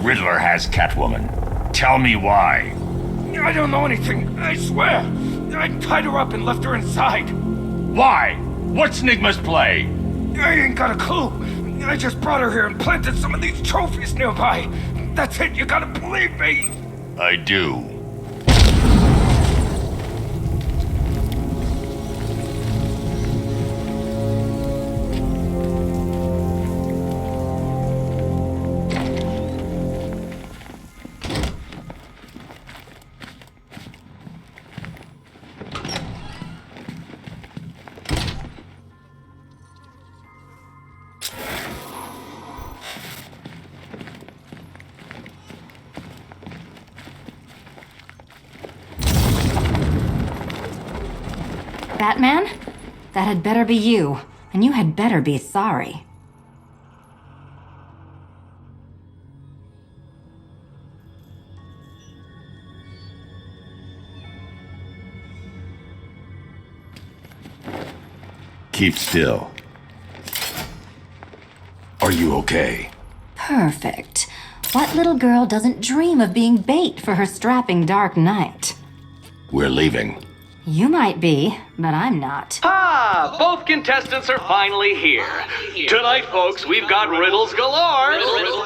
Riddler has Catwoman. Tell me why. I don't know anything, I swear. I tied her up and left her inside. Why? What's Nigma's play? I ain't got a clue. I just brought her here and planted some of these trophies nearby. That's it, you gotta believe me. I do. Batman? That had better be you, and you had better be sorry. Keep still. Are you okay? Perfect. What little girl doesn't dream of being bait for her strapping Dark Knight? We're leaving. You might be, but I'm not. Ah, both contestants are finally here. Tonight, folks, we've got riddles galore.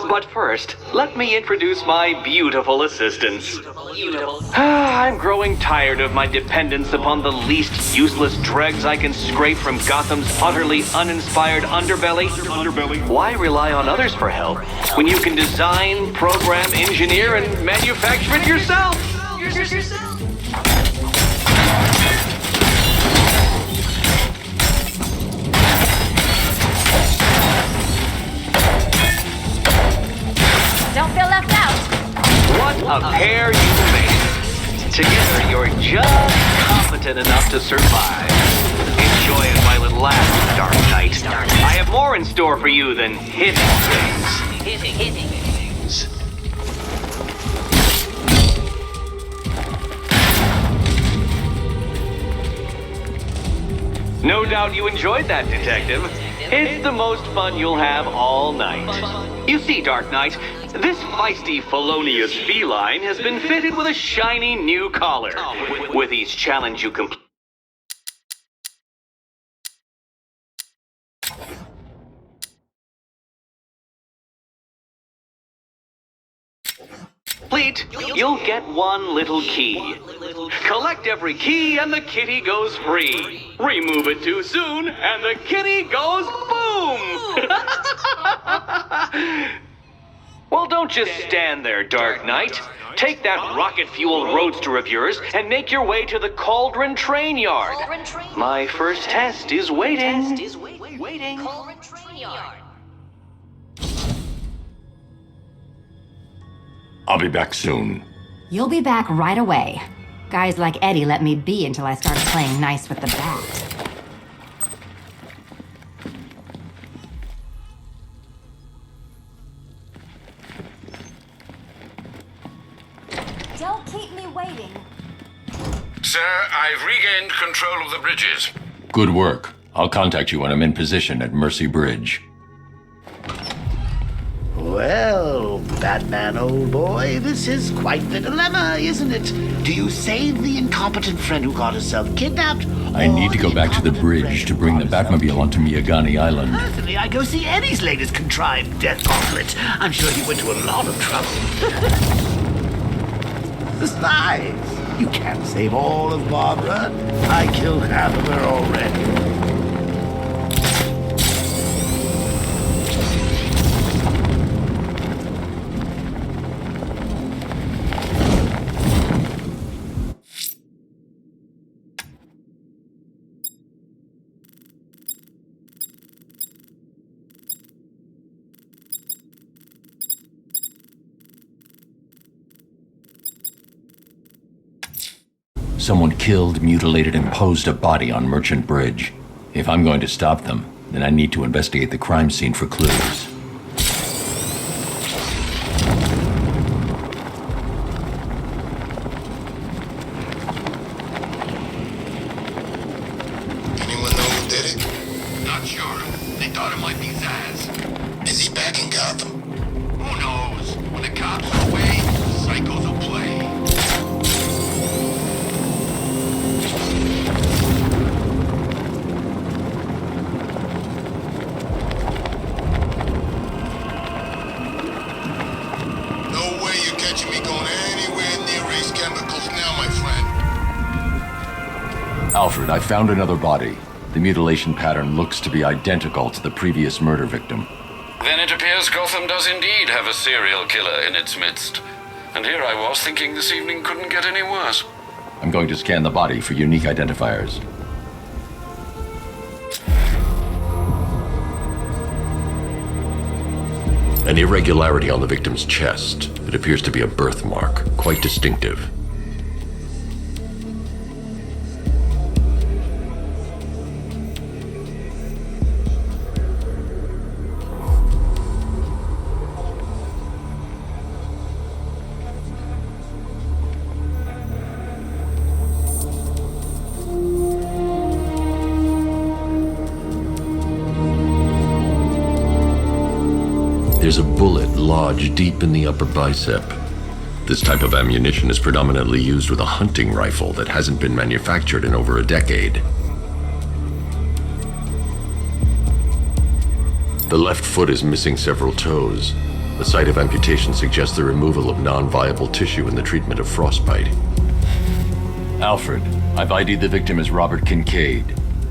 But first, let me introduce my beautiful assistants. I'm growing tired of my dependence upon the least useless dregs I can scrape from Gotham's utterly uninspired underbelly. Why rely on others for help when you can design, program, engineer, and manufacture it yourself? Don't feel left out. What a pair you made. Together, you're just competent enough to survive. Enjoy it while it lasts, Dark Knight. I have more in store for you than hitting things. Hitting things. No doubt you enjoyed that, Detective. It's the most fun you'll have all night. You see, Dark Knight, this feisty, felonious feline has been fitted with a shiny new collar. With each challenge you complete, you'll get one little key. Collect every key and the kitty goes free. Remove it too soon and the kitty goes boom! Well, don't just stand there, Dark Knight. Take that rocket-fueled roadster of yours and make your way to the Cauldron Train Yard. My first test is waiting. Cauldron Train Yard. I'll be back soon. You'll be back right away. Guys like Eddie let me be until I started playing nice with the bat. Don't keep me waiting. Sir, I've regained control of the bridges. Good work. I'll contact you when I'm in position at Mercy Bridge. Well, Batman, old boy, this is quite the dilemma, isn't it? Do you save the incompetent friend who got herself kidnapped? I need to go back to the bridge to bring the Batmobile onto Miyagani Island. Personally, I go see Eddie's latest contrived death gauntlet. I'm sure he went to a lot of trouble. Besides, you can't save all of Barbara. I killed half of her already. Someone killed, mutilated, and posed a body on Merchant Bridge. If I'm going to stop them, then I need to investigate the crime scene for clues. Anyone know who did it? Not sure. They thought it might be Zaz. Is he back in Gotham? Who knows? When the cops Alfred, I found another body. The mutilation pattern looks to be identical to the previous murder victim. Then it appears Gotham does indeed have a serial killer in its midst. And here I was thinking this evening couldn't get any worse. I'm going to scan the body for unique identifiers. An irregularity on the victim's chest. It appears to be a birthmark, quite distinctive. There's a bullet lodged deep in the upper bicep. This type of ammunition is predominantly used with a hunting rifle that hasn't been manufactured in over a decade. The left foot is missing several toes. The site of amputation suggests the removal of non-viable tissue in the treatment of frostbite. Alfred, I've ID'd the victim as Robert Kincaid.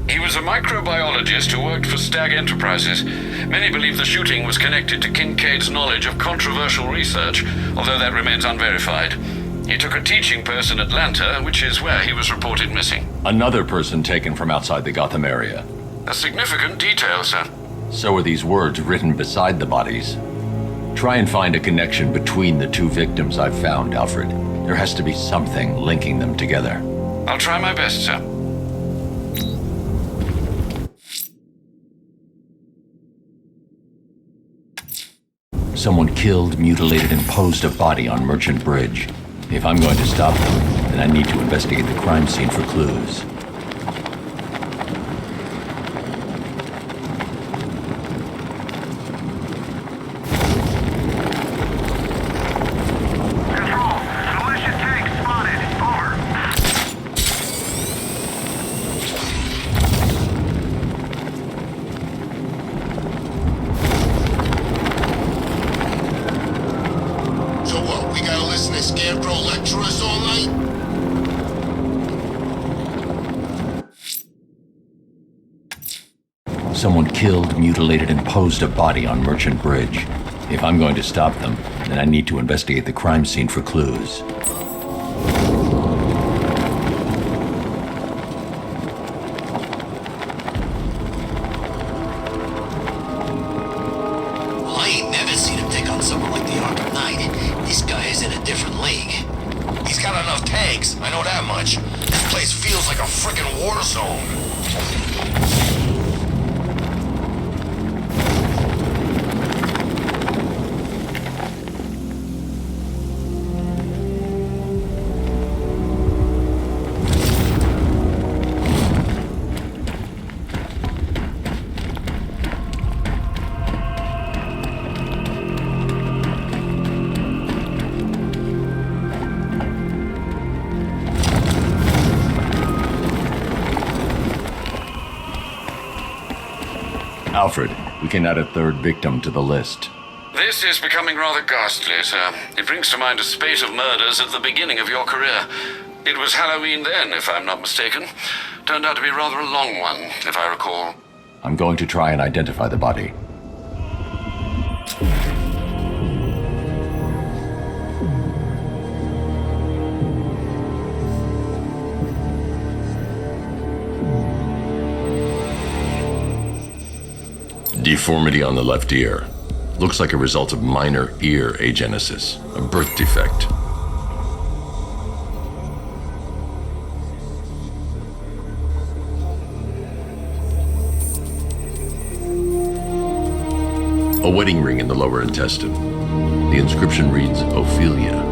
He was a microbiologist who worked for Stag Enterprises. Many believe the shooting was connected to Kincaid's knowledge of controversial research, although that remains unverified. He took a teaching post in Atlanta, which is where he was reported missing. Another person taken from outside the Gotham area. A significant detail, sir. So are these words written beside the bodies. Try and find a connection between the two victims I've found, Alfred. There has to be something linking them together. I'll try my best, sir. Someone killed, mutilated, and posed a body on Merchant Bridge. If I'm going to stop them, then I need to investigate the crime scene for clues. Control, militia tank spotted. Over. So what, we gotta listen to Scarecrow lecture us all night? Someone killed, mutilated, and posed a body on Merchant Bridge. If I'm going to stop them, then I need to investigate the crime scene for clues. Well, I ain't never seen him take on someone like the Arkham Knight. This guy is in a different league. He's got enough tanks, I know that much. This place feels like a frickin' war zone. Alfred, we can add a third victim to the list. This is becoming rather ghastly, sir. It brings to mind a spate of murders at the beginning of your career. It was Halloween then, if I'm not mistaken. Turned out to be rather a long one, if I recall. I'm going to try and identify the body. Deformity on the left ear. Looks like a result of minor ear agenesis, a birth defect. A wedding ring in the lower intestine. The inscription reads, Ophelia.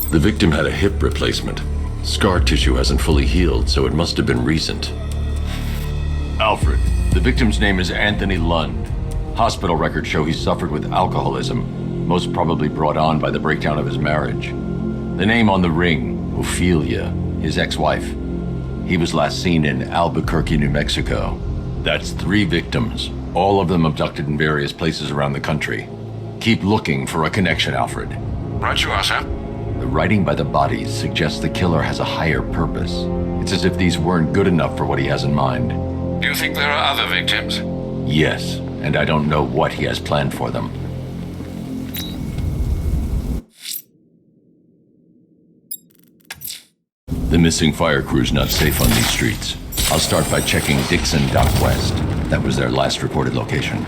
The victim had a hip replacement. Scar tissue hasn't fully healed, so it must have been recent. Alfred, the victim's name is Anthony Lund. Hospital records show he suffered with alcoholism, most probably brought on by the breakdown of his marriage. The name on the ring, Ophelia, his ex-wife. He was last seen in Albuquerque, New Mexico. That's 3 victims, All of them abducted in various places around the country. Keep looking for a connection, Alfred. Right you are, sir. The writing by the bodies suggests the killer has a higher purpose. It's as if these weren't good enough for what he has in mind. Do you think there are other victims? Yes, and I don't know what he has planned for them. The missing fire crew's not safe on these streets. I'll start by checking Dixon Dock West. That was their last reported location.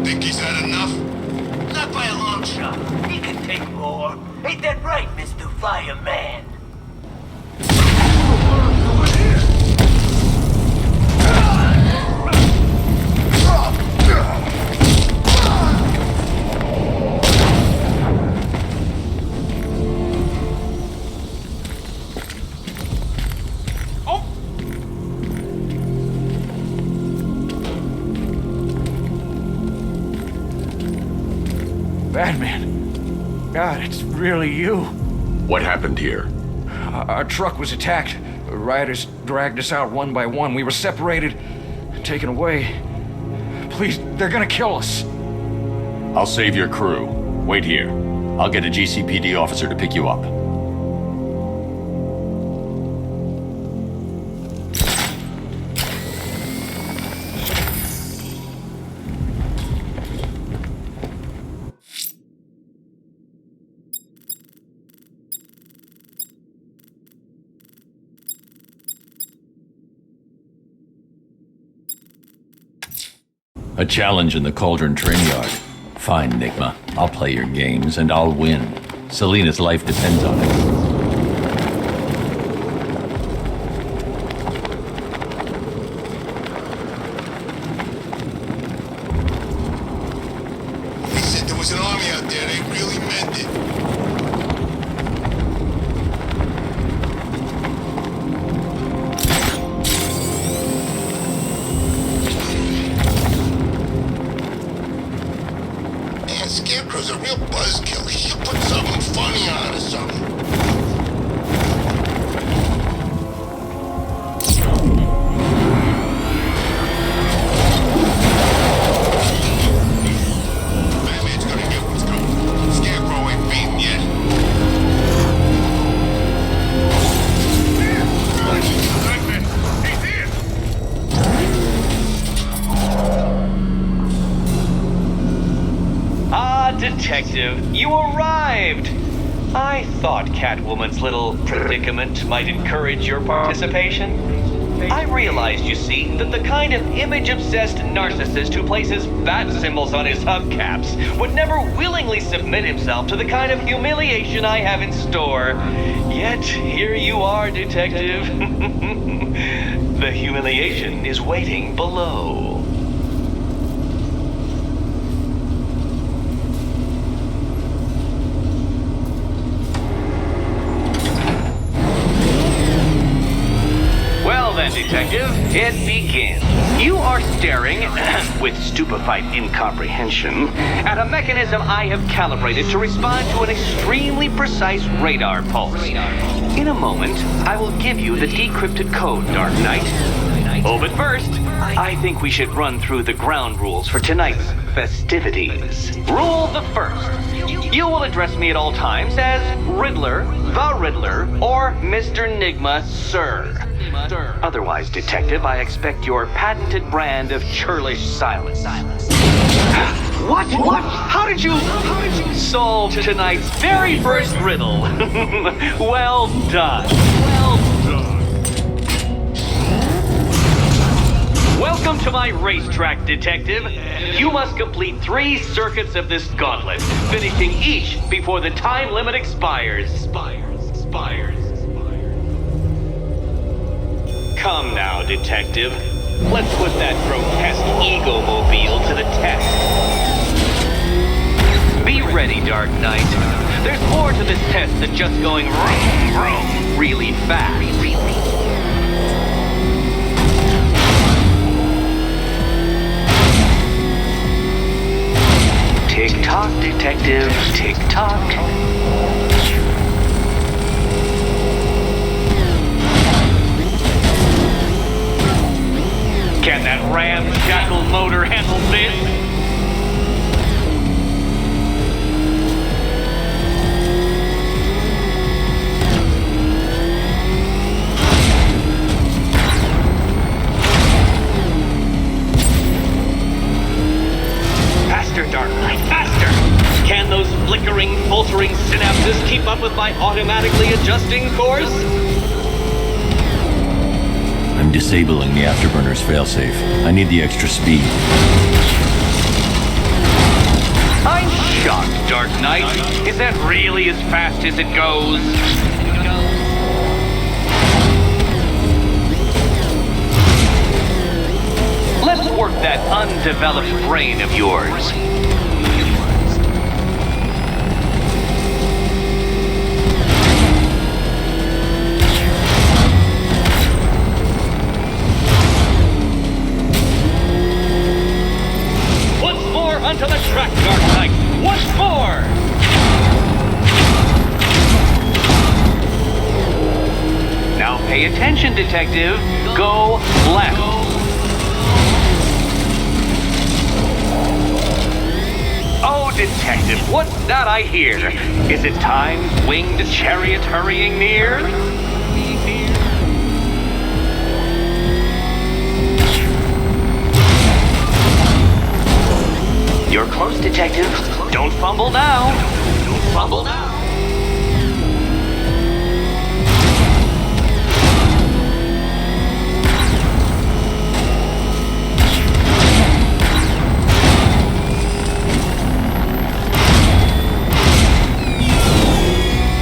Think he's had enough? Not by a long shot. He can take more. Ain't that right, Mr. Fireman? Batman. God, it's really you. What happened here? Our truck was attacked. Rioters dragged us out one by one. We were separated, taken away. Please, they're gonna kill us. I'll save your crew. Wait here. I'll get a GCPD officer to pick you up. A challenge in the Cauldron train yard. Fine, Nigma. I'll play your games, and I'll win. Selina's life depends on it. They said there was an army out there. They really meant it. Man, Scarecrow's a real buzzkill. He should put something funny on or something. Batman's gonna get what's coming. Scarecrow ain't beaten yet. He's here! Ah, Detective, you arrived! I thought Catwoman's little predicament might encourage your participation. I realized, you see, that the kind of image-obsessed narcissist who places bat symbols on his hubcaps would never willingly submit himself to the kind of humiliation I have in store. Yet, here you are, Detective. The humiliation is waiting below. Well then, Detective, it begins. You are staring, with stupefied incomprehension, at a mechanism I have calibrated to respond to an extremely precise radar pulse. In a moment, I will give you the decrypted code, Dark Knight. Oh, but first, I think we should run through the ground rules for tonight's festivities. Rule the first. You will address me at all times as Riddler, the Riddler, or Mr. Nigma, sir. Otherwise, Detective, I expect your patented brand of churlish silence. What? How did you solve tonight's very first riddle? Well done. Welcome to my racetrack, Detective. You must complete 3 circuits of this gauntlet, finishing each before the time limit expires. Come now, Detective. Let's put that grotesque ego-mobile to the test. Be ready. ready, Dark Knight. There's more to this test than just going vroom, vroom really fast. Tick-tock, detective, tick-tock. Can that ramshackle motor handle this? Faster, Dark Knight, faster! Can those flickering, faltering synapses keep up with my automatically adjusting course? I'm disabling the afterburner's failsafe. I need the extra speed. I'm shocked, Dark Knight. Is that really as fast as it goes? Let's work that undeveloped brain of yours. Once more onto the track, Dark Knight. Once more! Now pay attention, detective. Go left. Oh, detective, what's that I hear? Is it time's winged chariot hurrying near? You're close, detective. Don't fumble now. Don't fumble now.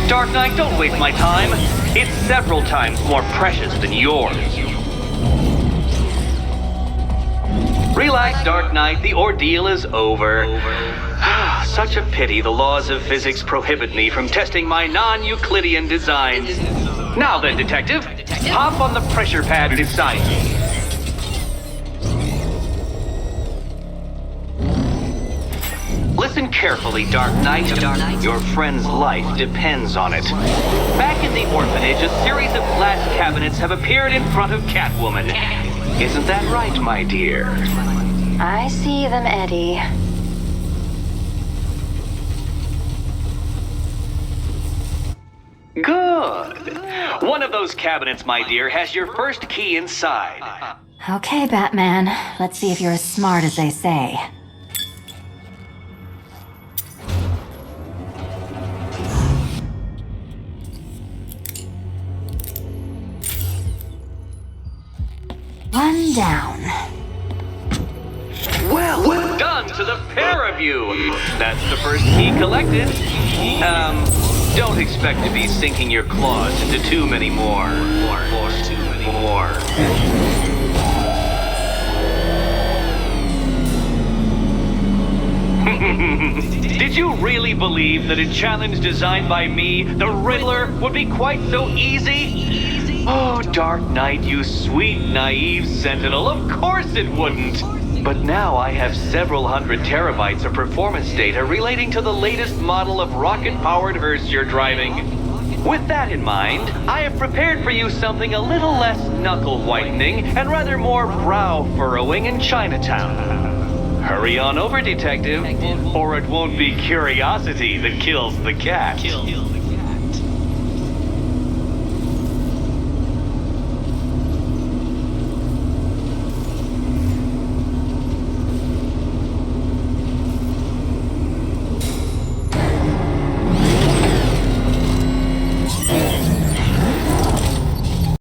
Dark Knight, don't waste my time. It's several times more precious than yours. Relax, Dark Knight. The ordeal is over. Such a pity the laws of physics prohibit me from testing my non-Euclidean designs. Now then, detective, hop on the pressure pad beside me. Listen carefully, Dark Knight. Your friend's life depends on it. Back in the orphanage, a series of glass cabinets have appeared in front of Catwoman. Isn't that right, my dear? I see them, Eddie. Good. One of those cabinets, my dear, has your first key inside. Okay, Batman. Let's see if you're as smart as they say. One down. Well done to the pair of you. That's the first key collected. Don't expect to be sinking your claws into too many more. Did you really believe that a challenge designed by me, the Riddler, would be quite so easy? Oh, Dark Knight, you sweet, naive sentinel, of course it wouldn't! But now I have several hundred terabytes of performance data relating to the latest model of rocket-powered hearse you're driving. With that in mind, I have prepared for you something a little less knuckle-whitening and rather more brow-furrowing in Chinatown. Hurry on over, detective, or it won't be curiosity that kills the cat.